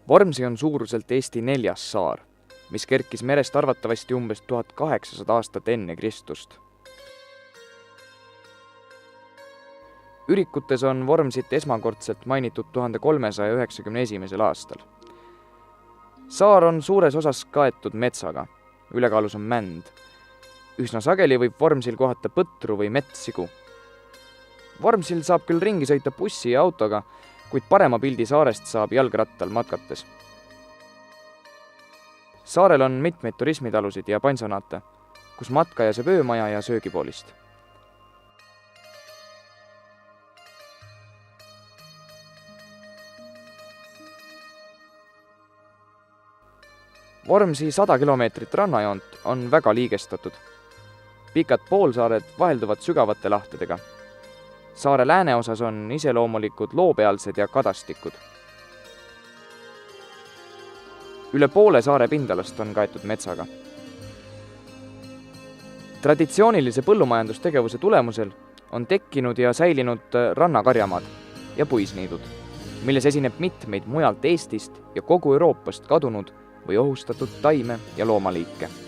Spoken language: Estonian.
Vormsi on suuruselt Eesti 4. saar, mis kerkis merest arvatavasti umbes 1800 aastat enne Kristust. Ürikutes on Vormsit esmakordselt mainitud 1391. aastal. Saar on suures osas kaetud metsaga, ülekaalus on mänd. Üsna sageli võib Vormsil kohata põtru või metssigu. Vormsil saab küll ringi sõita bussi ja autoga, kuid parema pildi saarest saab jalgrattal matkates. Saarel on mitmeid turismitalusid ja pansionaate, kus matkaja saab öömaja ja söögipoolist. Vormsi 100 kilomeetrit rannajoont on väga liigestatud. Pikad poolsaared vahelduvad sügavate lahtedega. Saare lääneosas on iseloomulikud loopealsed ja kadastikud. Üle poole saare pindalast on kaetud metsaga. Traditsioonilise põllumajandustegevuse tulemusel on tekkinud ja säilinud rannakarjamaad ja puisniidud, milles esineb mitmeid mujalt Eestist ja kogu Euroopast kadunud või ohustatud taime- ja loomaliike.